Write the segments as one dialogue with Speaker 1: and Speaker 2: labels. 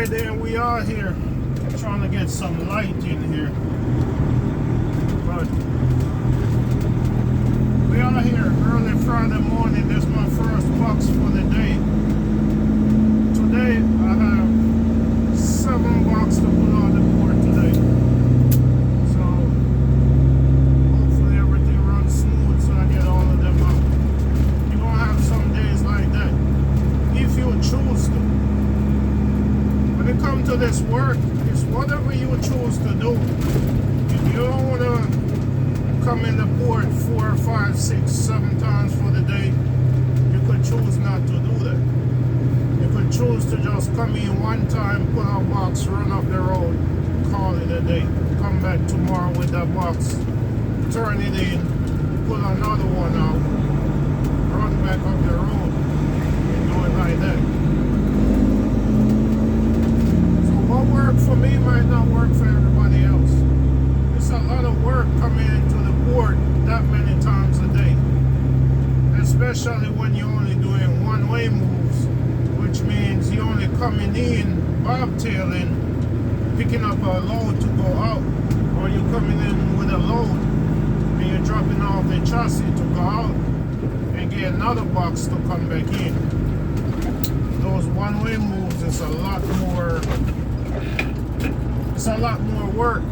Speaker 1: Friday and we are here trying to get some light in here. But we are here early Friday morning. This is my first box for the day. Today I have 7 boxes to put on the board today. So hopefully everything runs smooth so I get all of them out. You're going to have some days like that if you choose to. When it comes to this work, it's whatever you choose to do. If you don't want to come in the port 4, 5, 6, 7 times for the day, you could choose not to do that. You could choose to just come in one time, put a box, run up the road, call it a day. Come back tomorrow with that box, turn it in, put another one out, run back up the road, and do it like that. What worked for me might not work for everybody else. It's a lot of work coming into the port that many times a day. Especially when you're only doing one-way moves, which means you're only coming in, bobtailing, picking up a load to go out, or you're coming in with a load and you're dropping off the chassis to go out and get another box to come back in. Those one-way moves is a lot more. It's a lot more work.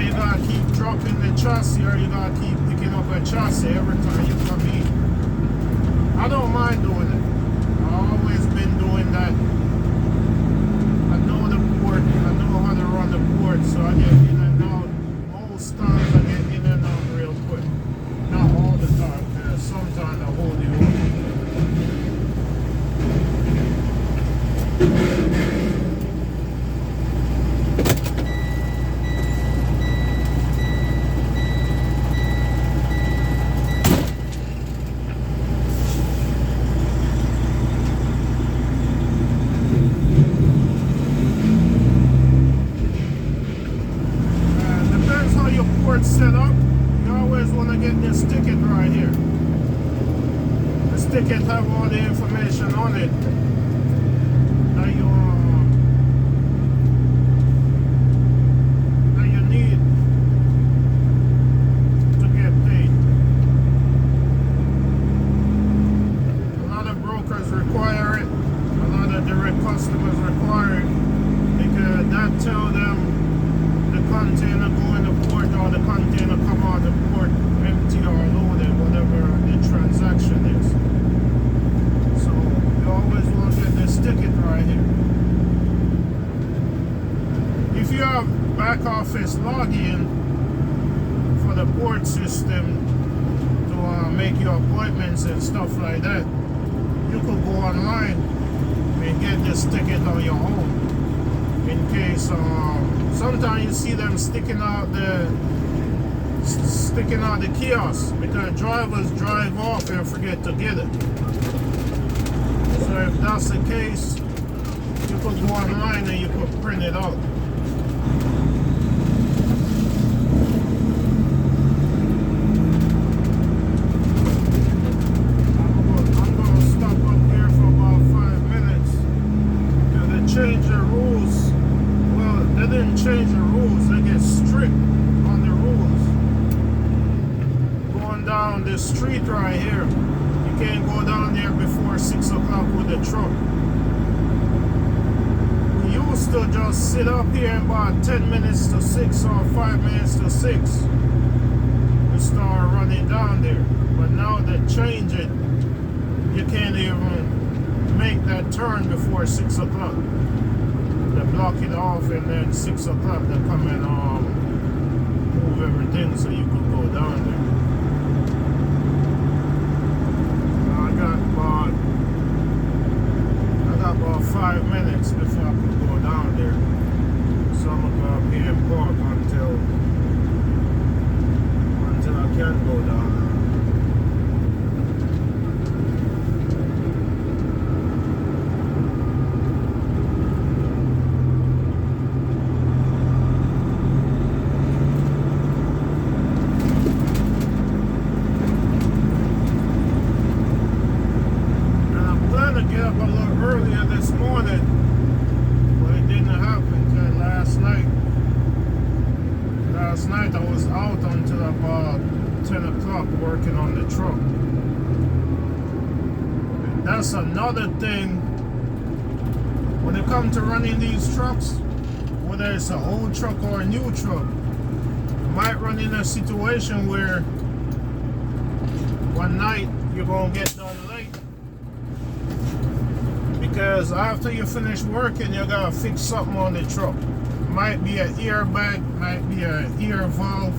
Speaker 1: You gotta keep dropping the chassis, or you gotta keep picking up a chassis every time you come in. I don't mind doing it. I've always been doing that. I know the port, I know how to run the port, so I get in and out. Most times I get in and out real quick. Not all the time, because sometimes I hold you set up, you always want to get this ticket right here. This ticket have all the information on it that you need to get paid. A lot of brokers require it, a lot of direct customers require it, because that tell them the container go in the port or the container come out the port empty or loaded, whatever the transaction is. So you always want to get this ticket right here. If you have back office login for the port system to make your appointments and stuff like that, you could go online and get this ticket on your own. In case sometimes you see them sticking out the kiosk because drivers drive off and forget to get it. So if that's the case, you could go online and you could print it out. I'm gonna stop up here for about 5 minutes because they changed the rules. They didn't change the rules, they get strict on the rules. Going down this street right here, you can't go down there before 6 o'clock with a truck. We used to just sit up here about 10 minutes to 6 or 5 minutes to 6. We start running down there. But now they change it, you can't even make that turn before 6 o'clock. They block it off, and then 6 o'clock they come and move everything so you could go down there. I got about 5 minutes before I could go down there. So I'm gonna go up here and park until I can go down there. Get up a little earlier this morning didn't happen. 'Cause last night I was out until about 10 o'clock working on the truck. And that's another thing. When it comes to running these trucks, whether it's an old truck or a new truck, you might run in a situation where one night you're going to get done late. Because after you finish working, you got to fix something on the truck. Might be an airbag, might be an air valve,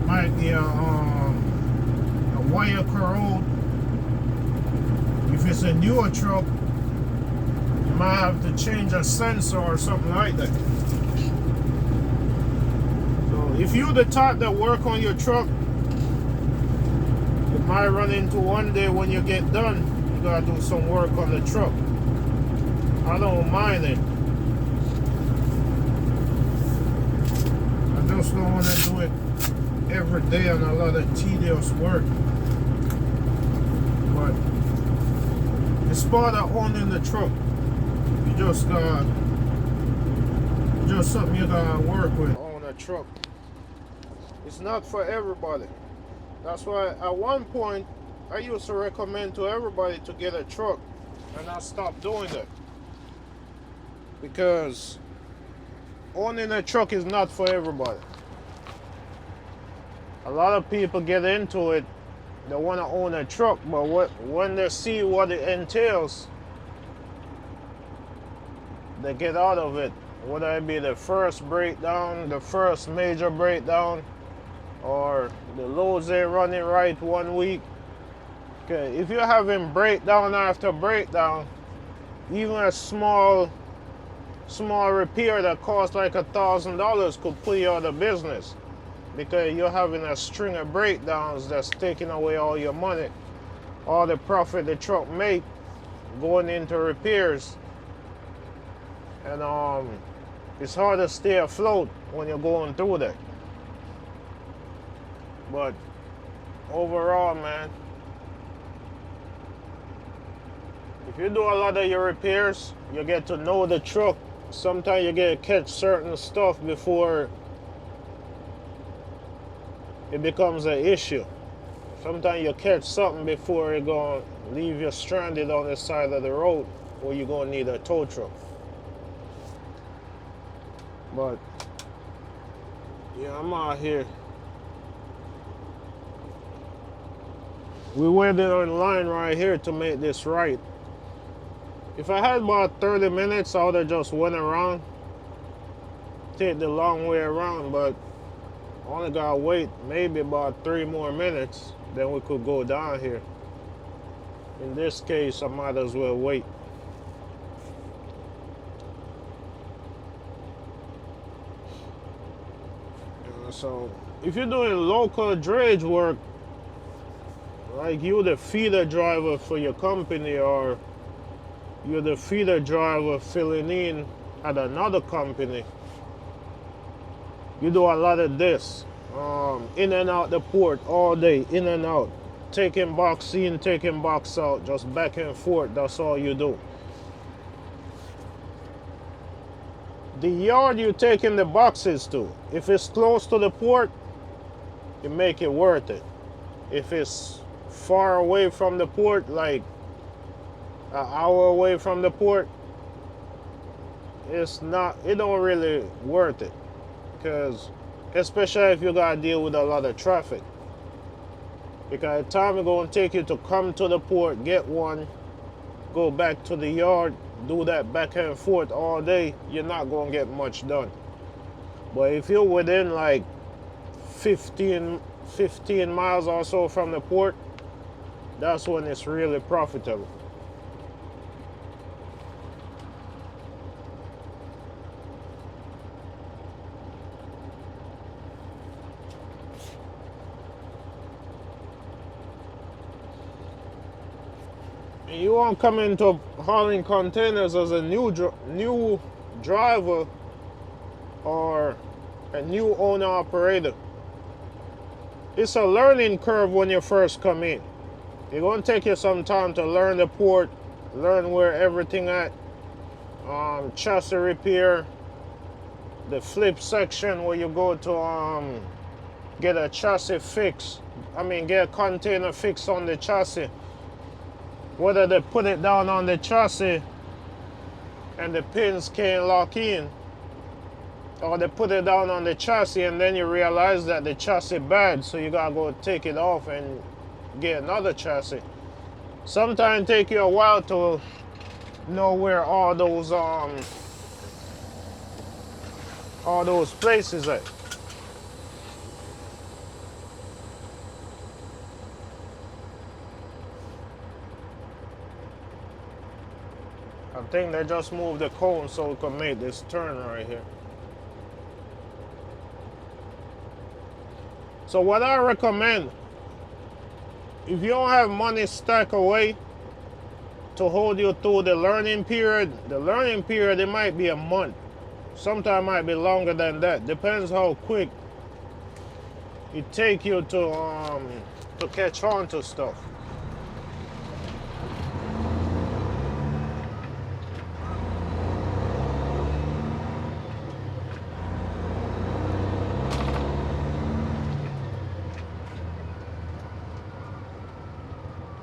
Speaker 1: might be a wire corrode. If it's a newer truck, you might have to change a sensor or something like that. So if you're the type that work on your truck, you might run into one day when you get done, you gotta do some work on the truck. I don't mind it. I just don't want to do it every day on a lot of tedious work. But it's part of owning the truck. Just something you gotta work with on a truck. It's not for everybody. That's why at one point I used to recommend to everybody to get a truck, and I stopped doing that because owning a truck is not for everybody. A lot of people get into it, they want to own a truck, but when they see what it entails, they get out of it, whether it be the first breakdown, the first major breakdown, or the loads ain't running right one week. Okay, if you're having breakdown after breakdown, even a small repair that costs like $1,000 could put you out of business, because you're having a string of breakdowns that's taking away all your money, all the profit the truck make going into repairs. And it's hard to stay afloat when you're going through that. But overall, man, if you do a lot of your repairs, you get to know the truck. Sometimes you get to catch certain stuff before it becomes an issue. Sometimes you catch something before it's going to leave you stranded on the side of the road where you're going to need a tow truck. But yeah, I'm out here. We waited in line right here to make this right. If I had about 30 minutes, I would have just went around, take the long way around, but I only gotta wait maybe about 3 more minutes, then we could go down here. In this case, I might as well wait. So if you're doing local drayage work, like you're the feeder driver for your company, or you're the feeder driver filling in at another company, you do a lot of this, in and out the port all day, in and out, taking box in, taking box out, just back and forth. That's all you do. The yard you're taking the boxes to, if it's close to the port, you make it worth it. If it's far away from the port, like an hour away from the port, it don't really worth it. Because especially if you gotta deal with a lot of traffic. Because the time it's gonna take you to come to the port, get one, go back to the yard, do that back and forth all day, you're not gonna get much done. But if you're within like 15 miles or so from the port, that's when it's really profitable. And you won't come into hauling containers as a new driver or a new owner operator. It's a learning curve when you first come in. It's going to take you some time to learn the port, learn where everything at. chassis repair, the flip section where you go to get a chassis fix. Get a container fix on the chassis. Whether they put it down on the chassis and the pins can't lock in, or they put it down on the chassis and then you realize that the chassis bad, so you gotta go take it off and get another chassis. Sometimes it take you a while to know where all those places at. I think they just moved the cone so we can make this turn right here. So what I recommend, if you don't have money stacked away to hold you through the learning period it might be a month. Sometimes it might be longer than that. Depends how quick it take you to catch on to stuff.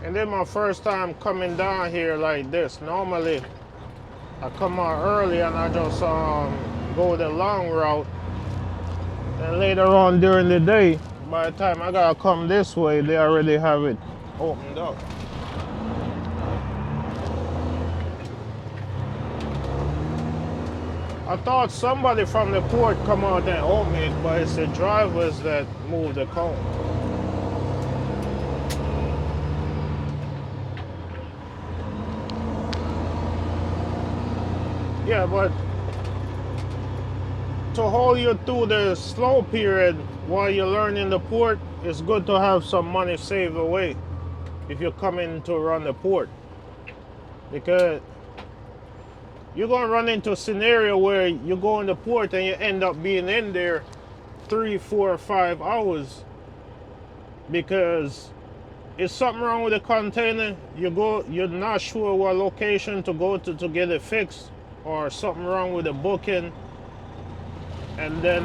Speaker 1: And then my first time coming down here like this. Normally, I come out early and I just go the long route. And later on during the day, by the time I gotta come this way, they already have it opened up. I thought somebody from the port come out and open it, but it's the drivers that move the cone. Yeah, but to hold you through the slow period while you're learning the port, it's good to have some money saved away if you're coming to run the port. Because you're going to run into a scenario where you go in the port and you end up being in there 3, 4, 5 hours because is something wrong with the container. You're not sure what location to go to get it fixed, or something wrong with the booking, and then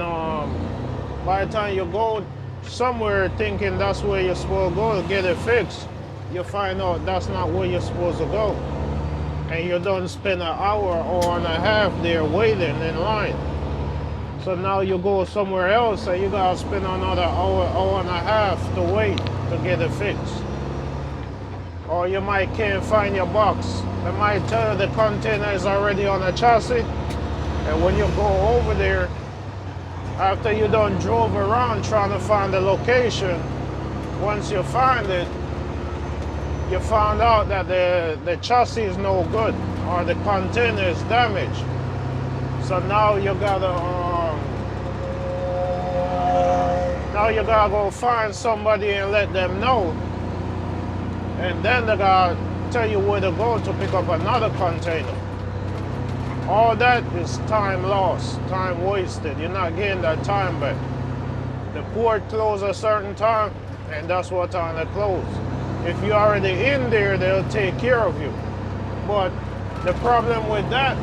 Speaker 1: by the time you go somewhere thinking that's where you're supposed to go to get it fixed, you find out that's not where you're supposed to go, and you don't spend an hour and a half there waiting in line. So now you go somewhere else and you gotta spend another hour and a half to wait to get it fixed. Or you might can't find your box. They might tell you the container is already on the chassis, and when you go over there, after you done drove around trying to find the location, once you find it, you found out that the chassis is no good or the container is damaged. So now you gotta go find somebody and let them know, and then they gotta tell you where to go to pick up another container. All that is time lost, time wasted. You're not getting that time back. The port closes a certain time, and that's what time they close. If you're already in there, they'll take care of you. But the problem with that,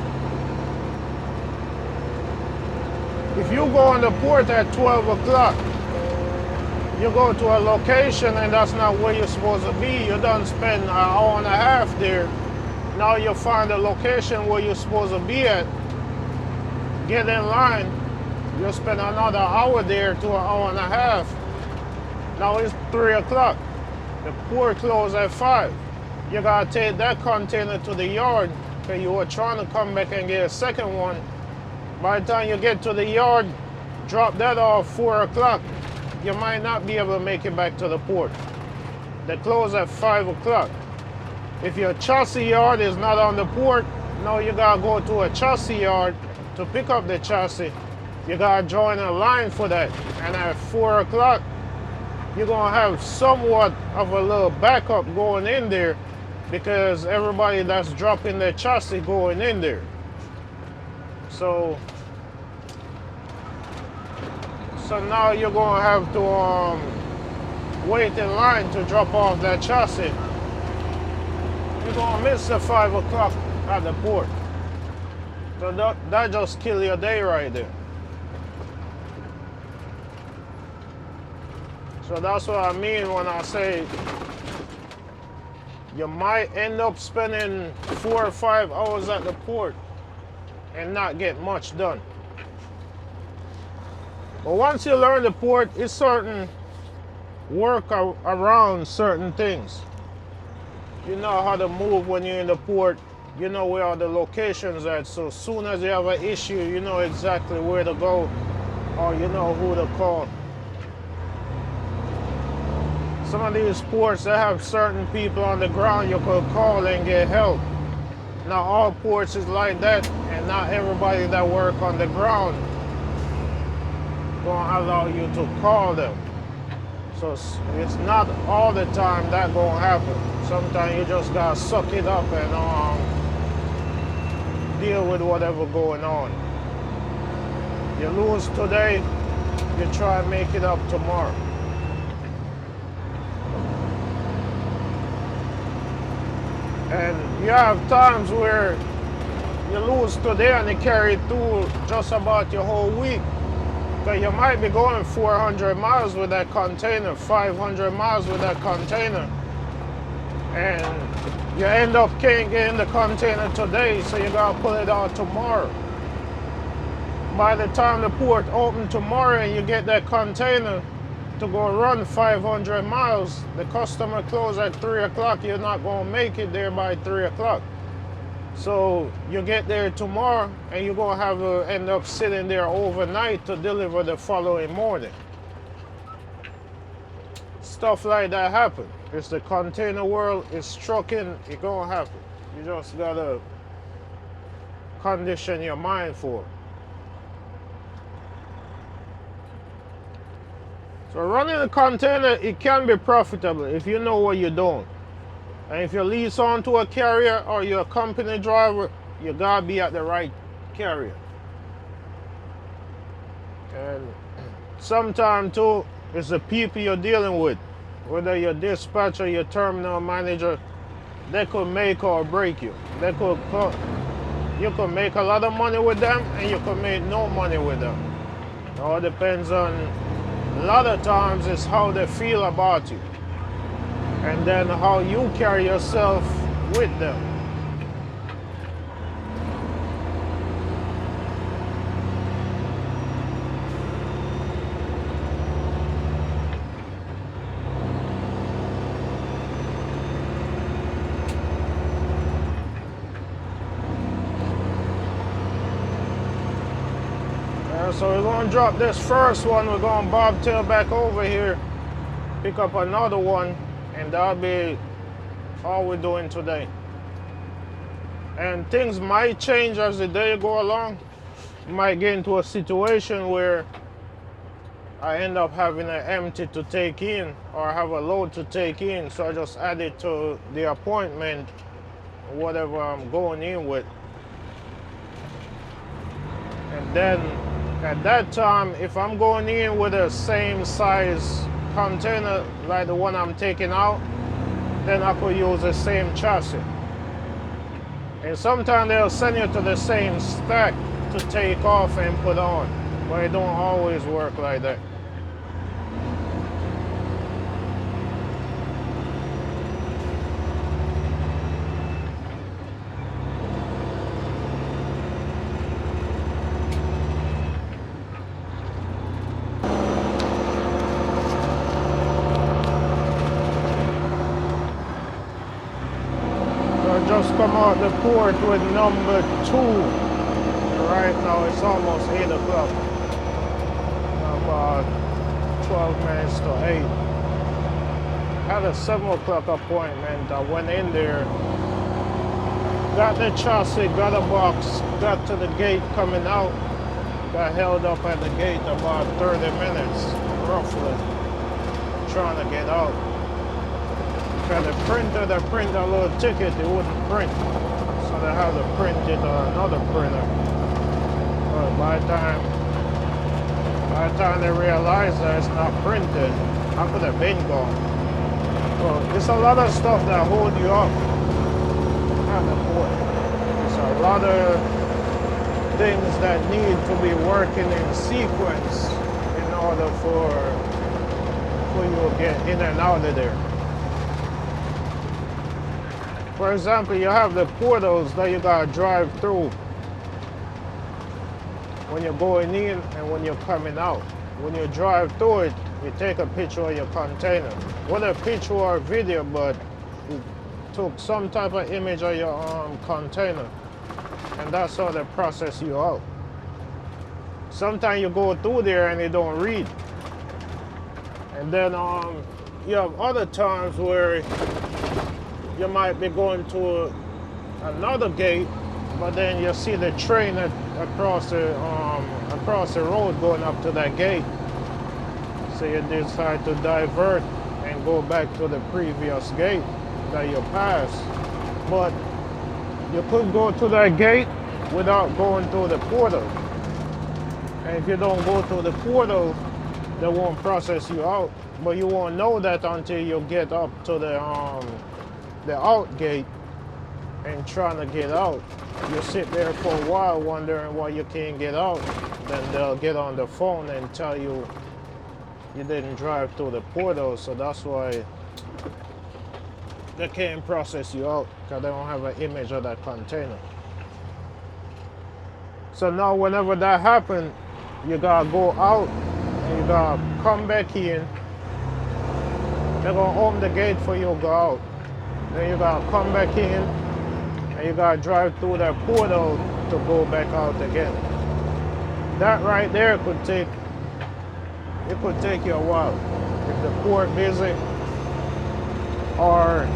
Speaker 1: if you go on the port at 12 o'clock, you go to a location and that's not where you're supposed to be. You done spend an hour and a half there. Now you find a location where you're supposed to be at. Get in line. You spend another hour there to an hour and a half. Now it's 3 o'clock. The port closes at 5. You gotta take that container to the yard because you were trying to come back and get a second one. By the time you get to the yard, drop that off 4 o'clock. You might not be able to make it back to the port. They close at 5 o'clock. If your chassis yard is not on the port, now you gotta go to a chassis yard to pick up the chassis. You gotta join a line for that. And at 4 o'clock, you're gonna have somewhat of a little backup going in there because everybody that's dropping their chassis going in there. So now you're gonna have to wait in line to drop off that chassis. You're gonna miss the 5 o'clock at the port. So that just kill your day right there. So that's what I mean when I say you might end up spending 4 or 5 hours at the port and not get much done. But once you learn the port, it's certain work around certain things. You know how to move when you're in the port. You know where all the locations are. So as soon as you have an issue, you know exactly where to go or you know who to call. Some of these ports, they have certain people on the ground you could call and get help. Not all ports is like that, and not everybody that work on the ground gonna allow you to call them. So it's not all the time that gonna happen. Sometimes you just gotta suck it up and deal with whatever going on. You lose today, you try and make it up tomorrow. And you have times where you lose today and you carry it through just about your whole week. Because you might be going 400 miles with that container, 500 miles with that container. And you end up can't get in the container today, so you gotta pull it out tomorrow. By the time the port open tomorrow and you get that container to go run 500 miles, the customer close at 3 o'clock, you're not gonna make it there by 3 o'clock. So you get there tomorrow and you're gonna have to end up sitting there overnight to deliver the following morning. Stuff like that happen. It's the container world, it's trucking, it's gonna happen. You just gotta condition your mind for it. So running a container, it can be profitable if you know what you're doing. And if you lease onto a carrier or you're a company driver, you gotta be at the right carrier. And sometimes too, it's the people you're dealing with. Whether you're dispatcher, your terminal manager, they could make or break you. You could make a lot of money with them and you could make no money with them. It all depends on, a lot of times it's how they feel about you. And then how you carry yourself with them. So we're going to drop this first one. We're going to bobtail back over here, pick up another one, and that'll be all we're doing today. And things might change as the day go along. You might get into a situation where I end up having an empty to take in or have a load to take in, so I just add it to the appointment, whatever I'm going in with. And then at that time, if I'm going in with the same size container like the one I'm taking out, then I could use the same chassis. And sometimes they'll send you to the same stack to take off and put on, but it don't always work like that. Just come out the port with number 2. Right now it's almost 8 o'clock. About 12 minutes to 8. Had a 7 o'clock appointment. I went in there, got the chassis, got a box, got to the gate coming out, got held up at the gate about 30 minutes, roughly, trying to get out. The printer that printed a little ticket, it wouldn't print. So they had to print it on another printer. But by the time they realized that it's not printed, I could have been gone. So it's a lot of stuff that hold you up at the port. It's a lot of things that need to be working in sequence in order for you to get in and out of there. For example, you have the portals that you gotta drive through when you're going in and when you're coming out. When you drive through it, you take a picture of your container. Whether a picture or a video, but you took some type of image of your container, and that's how they process you out. Sometimes you go through there and it don't read. And then you have other times where you might be going to another gate, but then you see the train across the road going up to that gate. So you decide to divert and go back to the previous gate that you passed. But you could go to that gate without going through the portal. And if you don't go through the portal, they won't process you out. But you won't know that until you get up to the out gate and trying to get out. You sit there for a while wondering why you can't get out. Then they'll get on the phone and tell you you didn't drive through the portal, so that's why they can't process you out, because they don't have an image of that container. So now whenever that happens, you gotta go out and you gotta come back in. They're gonna open the gate for you to go out. Then you gotta come back in and you gotta drive through that portal to go back out again. That right there could take you a while. If the port busy, or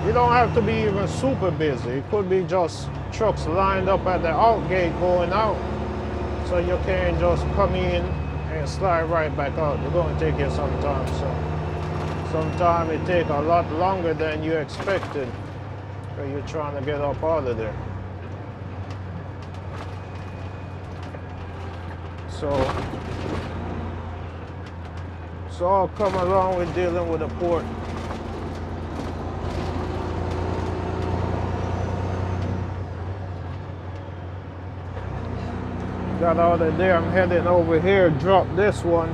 Speaker 1: you don't have to be even super busy. It could be just trucks lined up at the out gate going out. So you can't just come in and slide right back out. It's going to take you some time. So sometimes it takes a lot longer than you expected because you're trying to get up out of there. So I'll come along with dealing with the port. Got out of there, I'm heading over here, drop this one,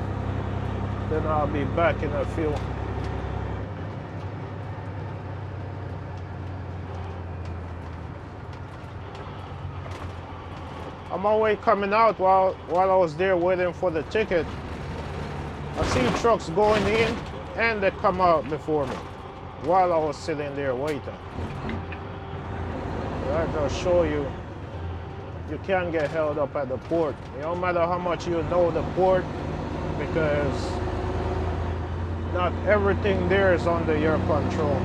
Speaker 1: then I'll be back in a few. On my way coming out, while I was there waiting for the ticket, I see trucks going in and they come out before me while I was sitting there waiting. That just show you can get held up at the port. It don't matter how much you know the port, because not everything there is under your control.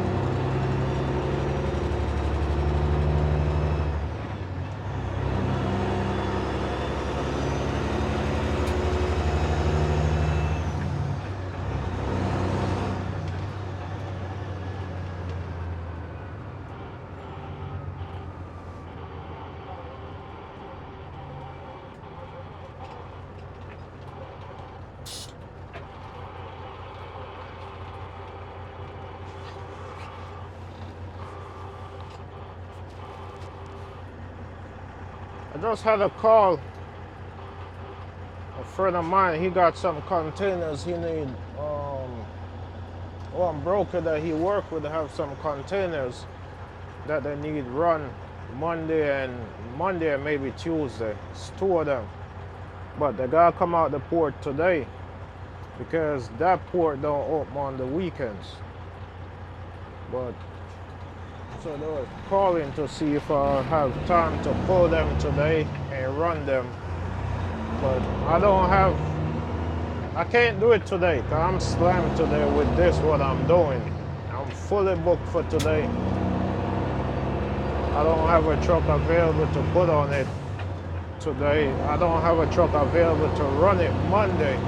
Speaker 1: I just had a call. A friend of mine, he got some containers he need. One broker that he worked with have some containers that they need run Monday and maybe Tuesday. It's 2 of them. But they gotta come out the port today because that port don't open on the weekends. But so they were calling to see if I have time to pull them today and run them. But I can't do it today because I'm slammed today with this, what I'm doing. I'm fully booked for today. I don't have a truck available to put on it today. I don't have a truck available to run it Monday.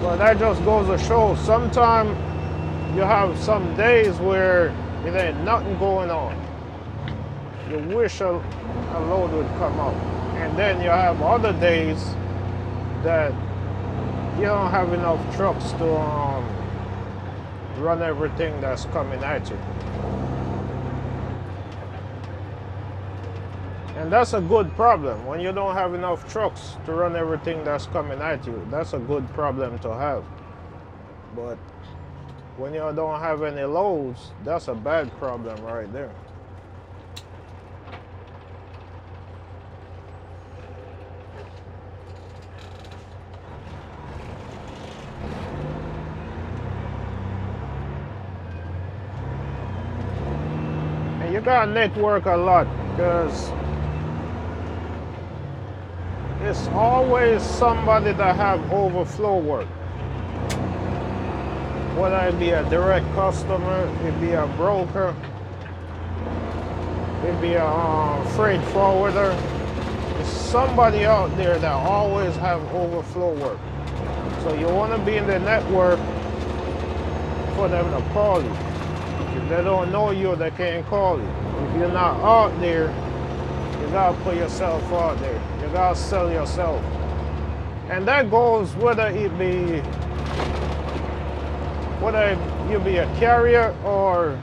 Speaker 1: But that just goes to show, sometimes you have some days where it ain't nothing going on. You wish a load would come out. And then you have other days that you don't have enough trucks to run everything that's coming at you. And that's a good problem. When you don't have enough trucks to run everything that's coming at you, that's a good problem to have. But when you don't have any loads, that's a bad problem right there. And you gotta network a lot, because it's always somebody that have overflow work. Whether it be a direct customer, it be a broker, it be a freight forwarder. There's somebody out there that always have overflow work. So you want to be in the network for them to call you. If they don't know you, they can't call you. If you're not out there, you gotta put yourself out there. You gotta sell yourself. And that goes whether you be a carrier or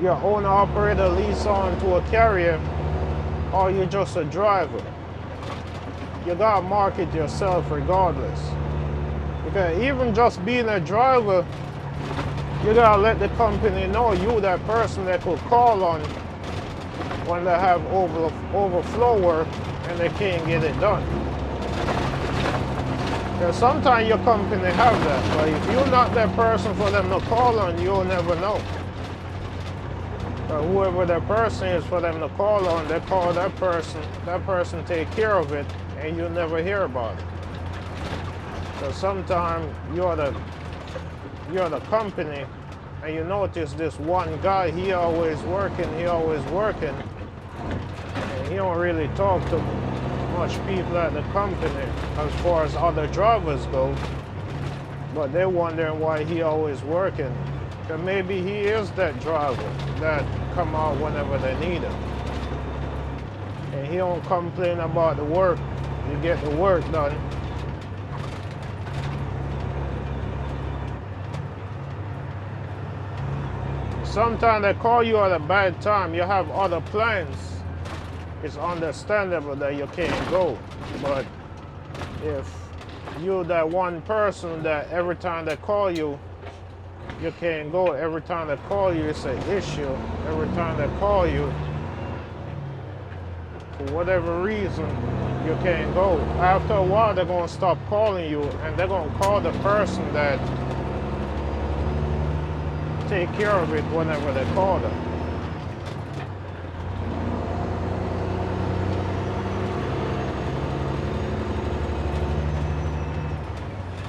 Speaker 1: your owner operator lease on to a carrier, or you're just a driver. You gotta market yourself regardless. Because even just being a driver, you gotta let the company know you that person they could call on when they have overflow work and they can't get it done. Because sometimes your company have that, but if you're not that person for them to call on, you'll never know. But whoever that person is for them to call on, they call that person take care of it, and you'll never hear about it. So sometimes you're the company, and you notice this one guy, he always working, and he don't really talk to much people at the company as far as other drivers go, but they're wondering why he always working. Because maybe he is that driver that come out whenever they need him. And he don't complain about the work. You get the work done. Sometimes they call you at a bad time. You have other plans. It's understandable that you can't go. But if you're that one person that every time they call you, you can't go. Every time they call you, it's an issue. Every time they call you, for whatever reason, you can't go. After a while, they're going to stop calling you, and they're going to call the person that take care of it whenever they call them.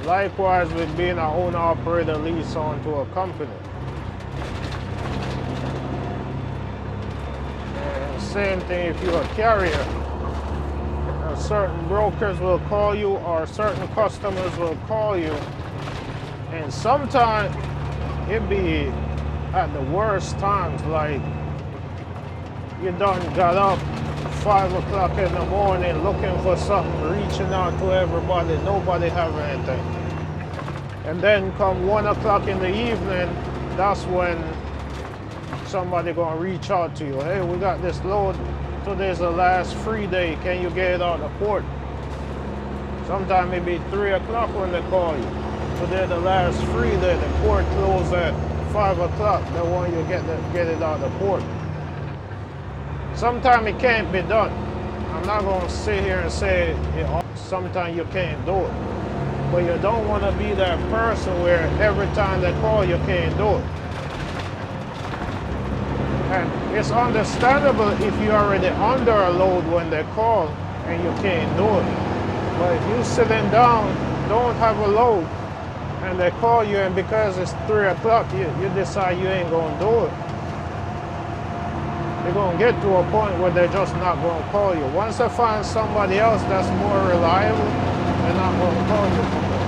Speaker 1: Likewise with being an owner-operator lease on to a company. And same thing if you're a carrier. Certain brokers will call you or certain customers will call you. And sometimes it be at the worst times, like you done got up 5 o'clock in the morning looking for something, reaching out to everybody, nobody have anything. And then come 1 o'clock in the evening, that's when somebody gonna reach out to you. Hey, we got this load, today's the last free day, can you get it out of port? Sometimes it be 3 o'clock when they call you. Today the last free day, the port closed at 5 o'clock, they want you to get it out of port. Sometimes it can't be done. I'm not gonna sit here and say sometimes you can't do it. But you don't want to be that person where every time they call you can't do it. And it's understandable if you're already under a load when they call and you can't do it. But if you're sitting down, don't have a load, and they call you, and because it's 3 o'clock, you decide you ain't gonna do it. They're gonna get to a point where they're just not gonna call you. Once they find somebody else that's more reliable, they're not gonna call you no more.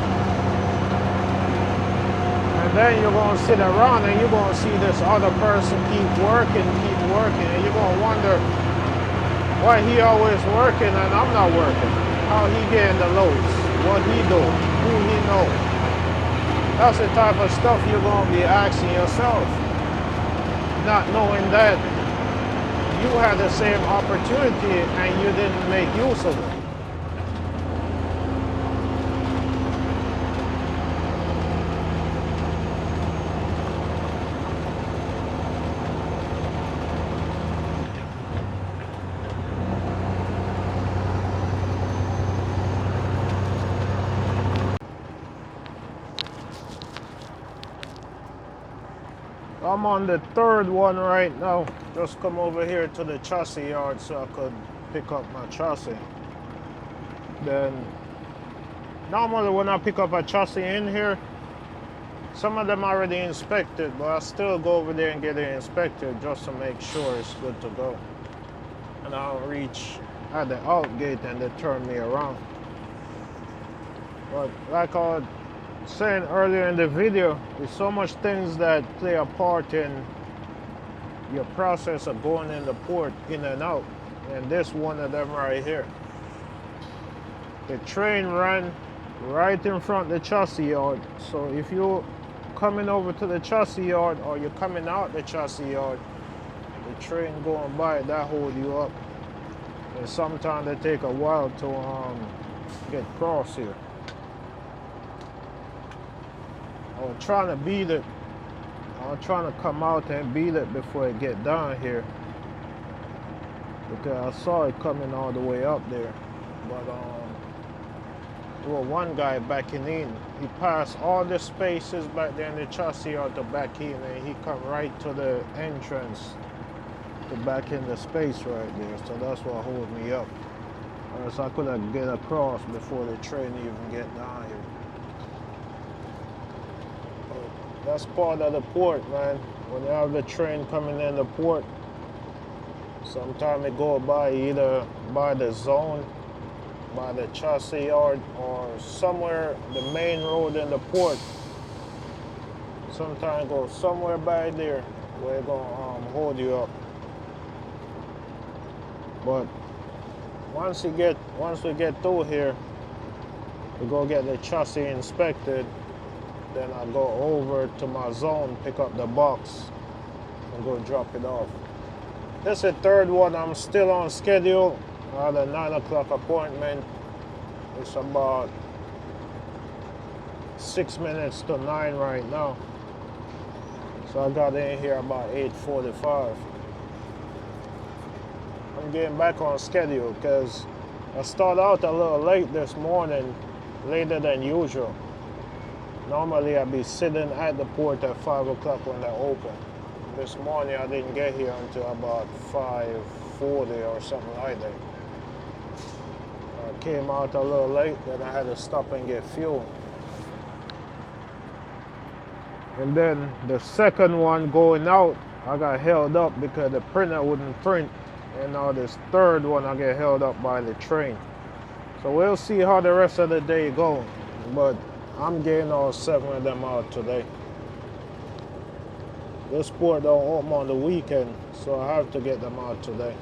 Speaker 1: And then you're gonna sit around and you're gonna see this other person keep working, and you're gonna wonder why he always working and I'm not working. How he getting the loads, what he doing, who he know. That's the type of stuff you're gonna be asking yourself. Not knowing that you had the same opportunity and you didn't make use of it. I'm on the third one right now. Just come over here to the chassis yard so I could pick up my chassis. Then normally when I pick up a chassis in here, some of them already inspected, but I still go over there and get it inspected just to make sure it's good to go. And I'll reach at the out gate and they turn me around. But like I was saying earlier in the video, there's so much things that play a part in your process of going in the port in and out, and this one of them right here. The train ran right in front of the chassis yard, so if you're coming over to the chassis yard or you're coming out the chassis yard, the train going by, that hold you up, and sometimes they take a while to get across here. I was trying to beat it. I was trying to come out and beat it before it get down here, because I saw it coming all the way up there. But well, one guy backing in, he passed all the spaces back there in the chassis yard to back in, and he come right to the entrance to back in the space right there. So that's what hold me up. Or else I could have get across before the train even get down here. That's part of the port, man. When you have the train coming in the port, sometimes it go by either by the zone, by the chassis yard, or somewhere the main road in the port. Sometimes go somewhere by there where it's gonna hold you up. But once we get through here, we go get the chassis inspected. Then I go over to my zone, pick up the box, and go drop it off. This is the third one. I'm still on schedule. I had a 9 o'clock appointment. It's about 6 minutes to 9 right now. So I got in here about 8:45. I'm getting back on schedule because I started out a little late this morning, later than usual. Normally I'd be sitting at the port at 5 o'clock when they open. This morning I didn't get here until about 5:40 or something like that. I came out a little late, then I had to stop and get fuel. And then the second one going out, I got held up because the printer wouldn't print. And now this third one I get held up by the train. So we'll see how the rest of the day goes. But I'm getting all 7 of them out today. This port don't open on the weekend, so I have to get them out today.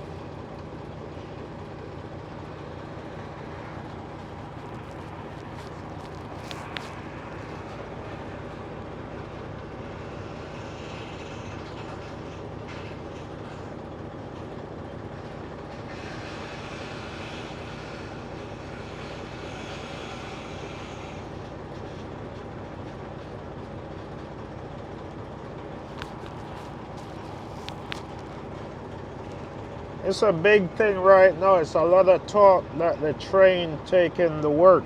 Speaker 1: It's a big thing right now. It's a lot of talk that the train taking the work.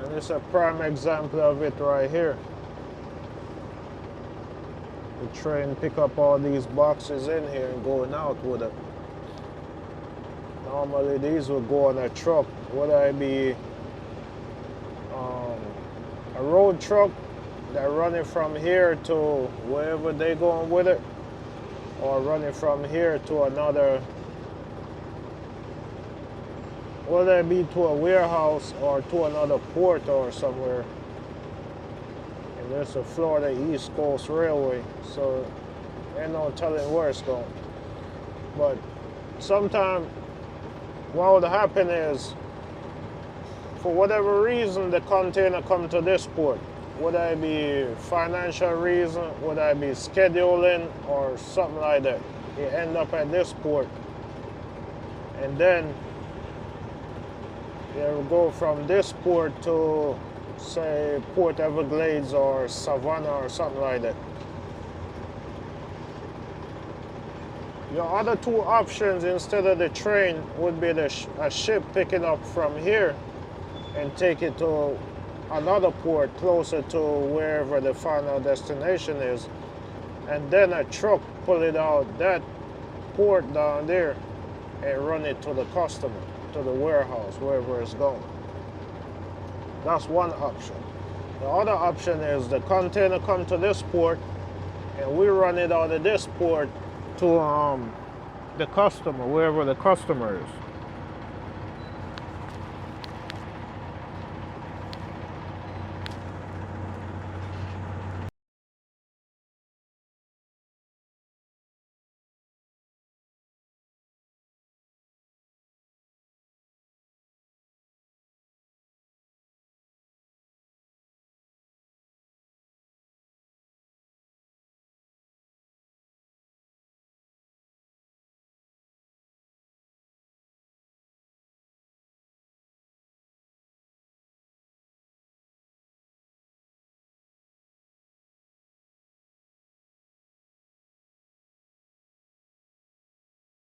Speaker 1: And it's a prime example of it right here. The train pick up all these boxes in here and going out with it. Normally these would go on a truck. Would I be a road truck that running from here to wherever they going with it? Or running from here to another, whether it be to a warehouse or to another port or somewhere. And there's a Florida East Coast Railway, so ain't no telling where it's going. But sometimes what would happen is, for whatever reason, the container come to this port. Would I be financial reason? Would I be scheduling or something like that? you end up at this port, and then you go from this port to, say, Port Everglades or Savannah or something like that. Your other two options instead of the train would be a ship picking up from here and take it to another port closer to wherever the final destination is, and then a truck pull it out that port down there and run it to the customer, to the warehouse, wherever it's going. That's one option. The other option is the container come to this port and we run it out of this port to the customer, wherever the customer is.